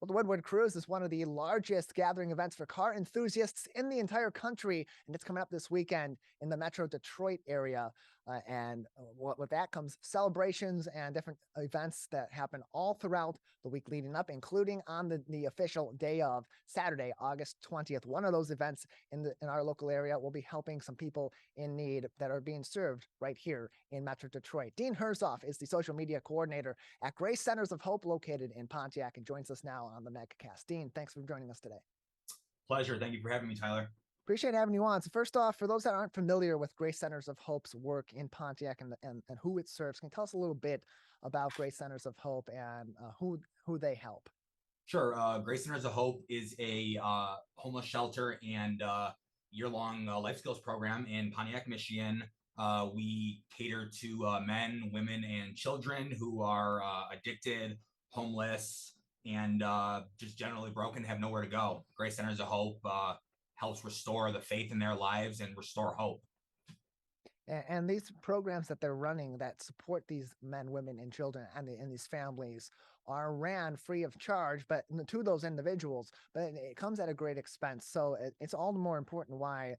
Well, the Woodward Cruise is one of the largest gathering events for car enthusiasts in the entire country, and it's coming up this weekend in the Metro Detroit area. With that comes celebrations and different events that happen all throughout the week leading up, including on the official day of Saturday, August 20th. One of those events in our local area will be helping some people in need that are being served right here in Metro Detroit. Dean Herzog is the social media coordinator at Grace Centers of Hope located in Pontiac and joins us now on the Megacast. Dean, thanks for joining us today. Pleasure. Thank you for having me, Tyler. Appreciate having you on. So first off, for those that aren't familiar with Grace Centers of Hope's work in Pontiac and who it serves, can you tell us a little bit about Grace Centers of Hope and who they help? Sure. Grace Centers of Hope is a homeless shelter and year-long life skills program in Pontiac, Michigan. We cater to men, women, and children who are addicted, homeless, and just generally broken, have nowhere to go. Grace Centers of Hope helps restore the faith in their lives and restore hope. And these programs that they're running that support these men, women, and children and these families are ran free of charge, but to those individuals, but it comes at a great expense. So it's all the more important why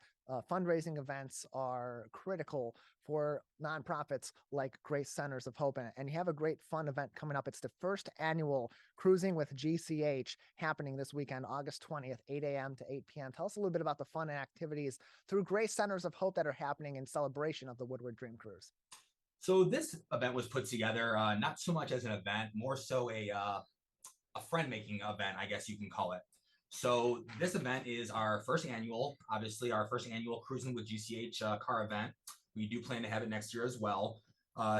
fundraising events are critical for nonprofits like Grace Centers of Hope. And you have a great fun event coming up. It's the first annual Cruising with GCH happening this weekend, August 20th, 8 a.m. to 8 p.m. Tell us a little bit about the fun and activities through Grace Centers of Hope that are happening in celebration of the Woodward Dream Cruise. So this event was put together not so much as an event, more so a friend-making event, I guess you can call it. So this event is our first annual Cruising with GCH car event. We do plan to have it next year as well.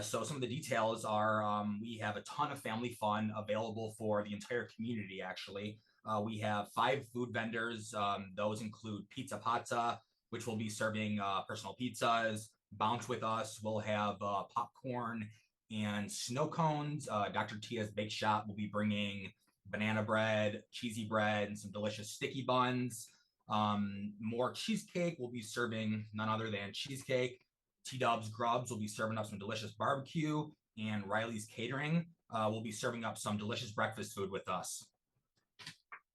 So some of the details are we have a ton of family fun available for the entire community, actually. We have 5 food vendors. Those include Pizza Pazza, which will be serving personal pizzas. Bounce with Us will have popcorn and snow cones. Dr. Tia's Bake Shop will be bringing banana bread, cheesy bread, and some delicious sticky buns. More Cheesecake will be serving none other than cheesecake. T-Dubs Grubs will be serving up some delicious barbecue, and Riley's Catering will be serving up some delicious breakfast food with us.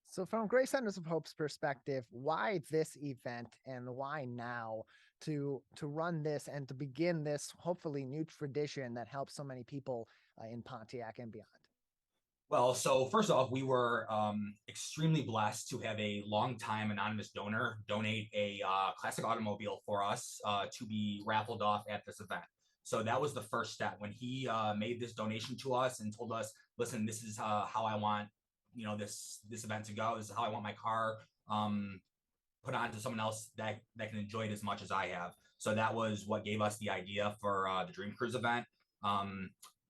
So from Grace Centers of Hope's perspective, why this event and why now to run this and to begin this hopefully new tradition that helps so many people in Pontiac and beyond? Well, so first off, we were extremely blessed to have a longtime anonymous donor donate a classic automobile for us to be raffled off at this event. So that was the first step when he made this donation to us and told us, listen, this is how I want this event to go. This is how I want my car put on to someone else that can enjoy it as much as I have. So that was what gave us the idea for the Dream Cruise event.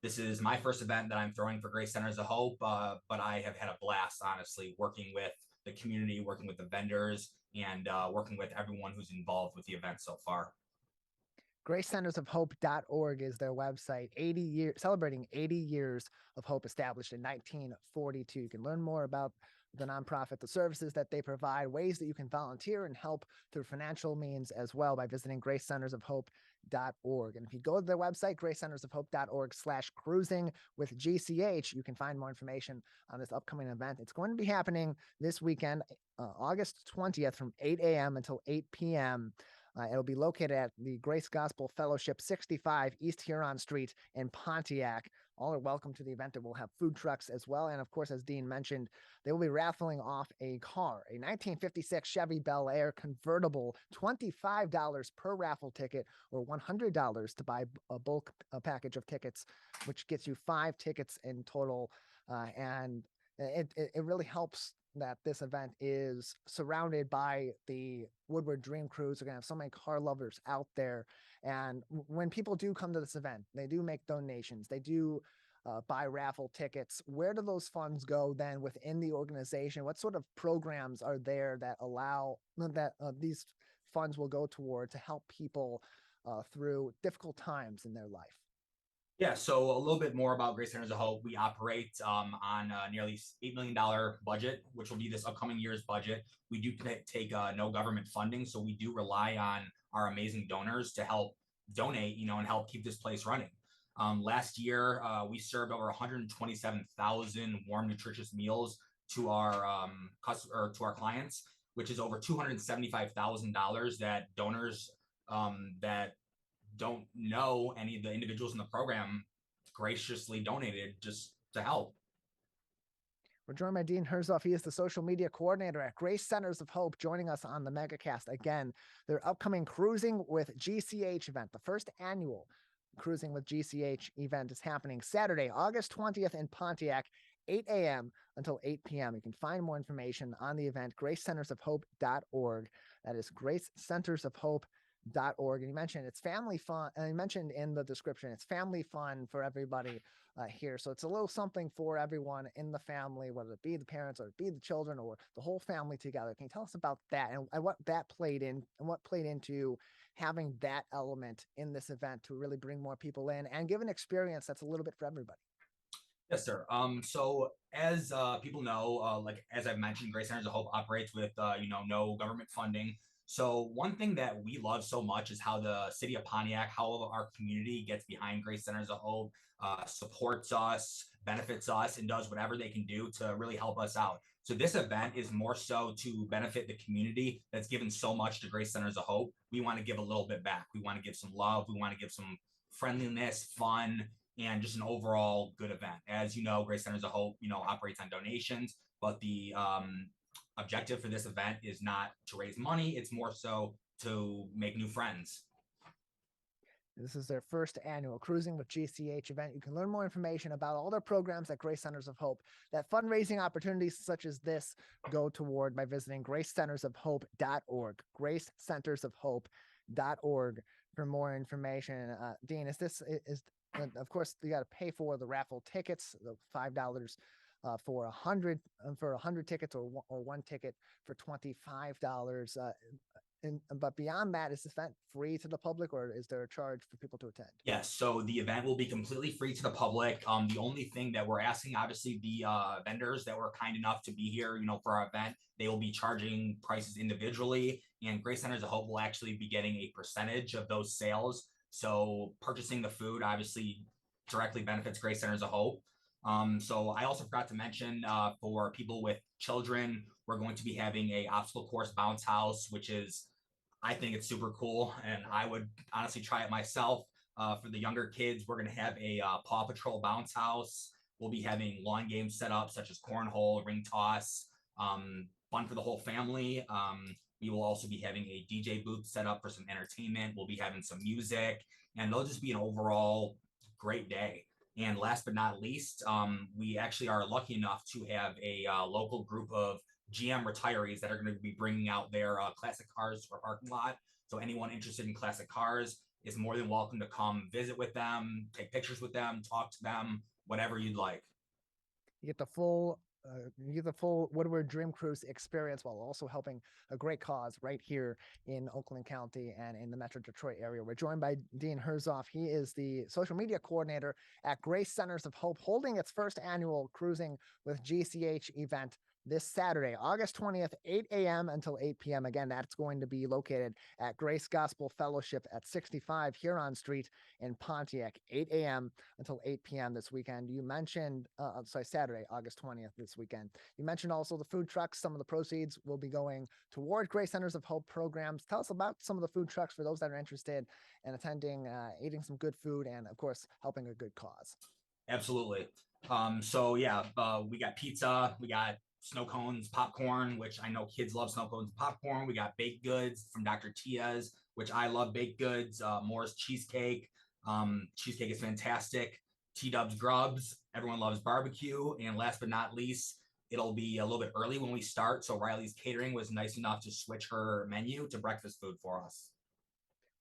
This is my first event that I'm throwing for Grace Centers of Hope, but I have had a blast, honestly, working with the community, working with the vendors, and working with everyone who's involved with the event so far. GraceCentersOfHope.org is their website. Celebrating 80 years of hope, established in 1942. You can learn more about the nonprofit, the services that they provide, ways that you can volunteer and help through financial means as well by visiting GraceCentersOfHope.org. And if you go to their website, GraceCentersOfHope.org/cruising with GCH, you can find more information on this upcoming event. It's going to be happening this weekend, August 20th from 8 a.m. until 8 p.m. It'll be located at the Grace Gospel Fellowship, 65 East Huron Street in Pontiac. All are welcome to the event. It will have food trucks as well. And of course, as Dean mentioned, they will be raffling off a car, a 1956 Chevy Bel Air Convertible, $25 per raffle ticket or $100 to buy a bulk package of tickets, which gets you 5 tickets in total. And it really helps that this event is surrounded by the Woodward Dream Cruise. We're going to have so many car lovers out there. And when people do come to this event, they do make donations. They do buy raffle tickets. Where do those funds go then within the organization? What sort of programs are there that allow that these funds will go toward to help people through difficult times in their life? Yeah, so a little bit more about Grace Centers of Hope. We operate on a nearly $8 million budget, which will be this upcoming year's budget. We do take no government funding, so we do rely on our amazing donors to help donate, and help keep this place running. Last year, we served over 127,000 warm, nutritious meals to our or to our clients, which is over $275,000 that donors that don't know any of the individuals in the program graciously donated just to help. We're joined by Dean Herzog. He is the social media coordinator at Grace Centers of Hope, joining us on the Megacast. Again, their upcoming Cruising with GCH event, the first annual Cruising with GCH event, is happening Saturday, August 20th in Pontiac, 8 a.m. until 8 p.m. You can find more information on the event, gracecentersofhope.org. That is gracecentersofhope.org. And you mentioned it's family fun. And you mentioned in the description, it's family fun for everybody here. So it's a little something for everyone in the family, whether it be the parents or it be the children or the whole family together. Can you tell us about that and what that played in and what played into having that element in this event to really bring more people in and give an experience that's a little bit for everybody? Yes, sir. So as people know, like as I've mentioned, Grace Centers of Hope operates with no government funding. So one thing that we love so much is how the city of Pontiac, how our community gets behind Grace Centers of Hope, supports us, benefits us, and does whatever they can do to really help us out. So this event is more so to benefit the community that's given so much to Grace Centers of Hope. We want to give a little bit back. We want to give some love. We want to give some friendliness, fun, and just an overall good event. As you know, Grace Centers of Hope, operates on donations, but the objective for this event is not to raise money. It's more so to make new friends. This is their first annual Cruising with GCH event. You can learn more information about all their programs at Grace Centers of Hope. That fundraising opportunities such as this go toward by visiting gracecentersofhope.org, gracecentersofhope.org for more information. Dean, is of course, you got to pay for the raffle tickets, the $5 for 100 tickets or one ticket for $25. But beyond that, is this event free to the public or is there a charge for people to attend? Yes, so the event will be completely free to the public. The only thing that we're asking, obviously, the vendors that were kind enough to be here, for our event, they will be charging prices individually, and Grace Centers of Hope will actually be getting a percentage of those sales. So purchasing the food obviously directly benefits Grace Centers of Hope. So I also forgot to mention for people with children, we're going to be having a obstacle course bounce house, which is, I think it's super cool, and I would honestly try it myself. For the younger kids, we're going to have a Paw Patrol bounce house. We'll be having lawn games set up, such as cornhole, ring toss, fun for the whole family. We will also be having a DJ booth set up for some entertainment. We'll be having some music, and it'll just be an overall great day. And last but not least, we actually are lucky enough to have a local group of GM retirees that are going to be bringing out their classic cars to our parking lot. So anyone interested in classic cars is more than welcome to come visit with them, take pictures with them, talk to them, whatever you'd like. You get the full Woodward Dream Cruise experience while also helping a great cause right here in Oakland County and in the Metro Detroit area. We're joined by Dean Herzog. He is the social media coordinator at Grace Centers of Hope, holding its first annual Cruising with GCH event this Saturday, August 20th, 8 a.m. until 8 p.m. Again, that's going to be located at Grace Gospel Fellowship at 65 Huron Street in Pontiac, 8 a.m. until 8 p.m. this weekend. You mentioned, Saturday, August 20th this weekend. You mentioned also the food trucks. Some of the proceeds will be going toward Grace Centers of Hope programs. Tell us about some of the food trucks for those that are interested in attending, eating some good food, and of course, helping a good cause. Absolutely. We got pizza, we got snow cones, popcorn, which I know kids love snow cones, popcorn. We got baked goods from Dr. Tia's, which I love baked goods. Moore's cheesecake. Cheesecake is fantastic. T-Dub's Grubs. Everyone loves barbecue. And last but not least, it'll be a little bit early when we start. So Riley's Catering was nice enough to switch her menu to breakfast food for us.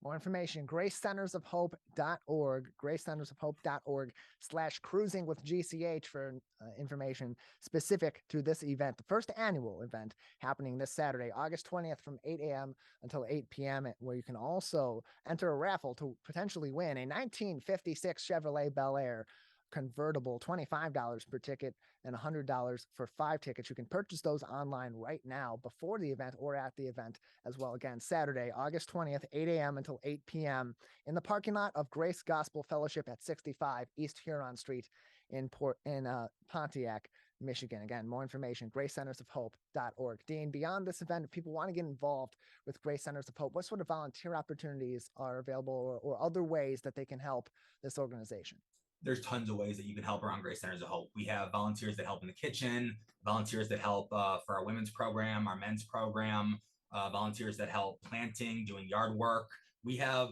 More information, gracecentersofhope.org, gracecentersofhope.org/cruising with GCH for information specific to this event, the first annual event happening this Saturday, August 20th from 8 a.m. until 8 p.m., where you can also enter a raffle to potentially win a 1956 Chevrolet Bel Air Convertible, $25 per ticket and $100 for 5 tickets. You can purchase those online right now before the event or at the event as well. Again, Saturday, August 20th, 8 a.m. until 8 p.m. in the parking lot of Grace Gospel Fellowship at 65 East Huron Street in Pontiac. Michigan. Again, more information, gracecentersofhope.org. Dean, beyond this event, if people want to get involved with Grace Centers of Hope, what sort of volunteer opportunities are available or other ways that they can help this organization? There's tons of ways that you can help around Grace Centers of Hope. We have volunteers that help in the kitchen, volunteers that help for our women's program, our men's program, volunteers that help planting, doing yard work. We have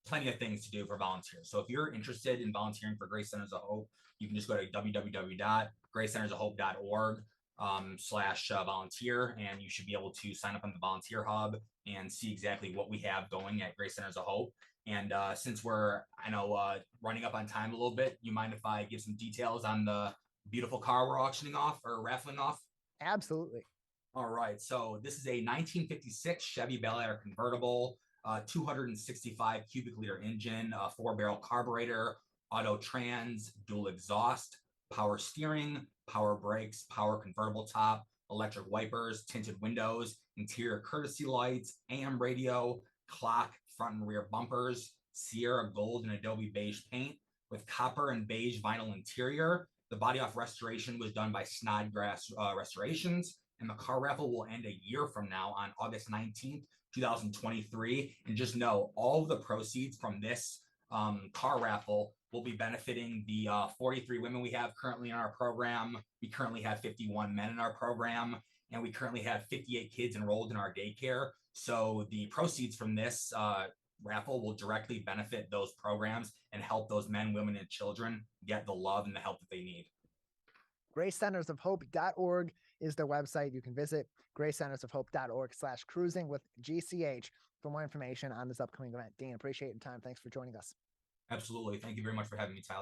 plenty of things to do for volunteers. So if you're interested in volunteering for Grace Centers of Hope, you can just go to www.gracecentersofhope.org /volunteer, and you should be able to sign up on the volunteer hub and see exactly what we have going at Grace Centers of Hope. And since we're, running up on time a little bit, you mind if I give some details on the beautiful car we're auctioning off or raffling off? Absolutely. All right. So this is a 1956 Chevy Bel Air Convertible, 265 cubic liter engine, 4-barrel carburetor, auto trans, dual exhaust, power steering, power brakes, power convertible top, electric wipers, tinted windows, interior courtesy lights, AM radio, clock, front and rear bumpers, Sierra gold and Adobe beige paint with copper and beige vinyl interior. The body off restoration was done by Snodgrass Restorations, and the car raffle will end a year from now on August 19th, 2023. And just know all of the proceeds from this car raffle will be benefiting the 43 women we have currently in our program. We currently have 51 men in our program, and we currently have 58 kids enrolled in our daycare. So the proceeds from this raffle will directly benefit those programs and help those men, women, and children get the love and the help that they need. gracecentersofhope.org is their website. You can visit gracecentersofhope.org/cruising with GCH for more information on this upcoming event. Dean, appreciate your time. Thanks for joining us. Absolutely. Thank you very much for having me, Tyler.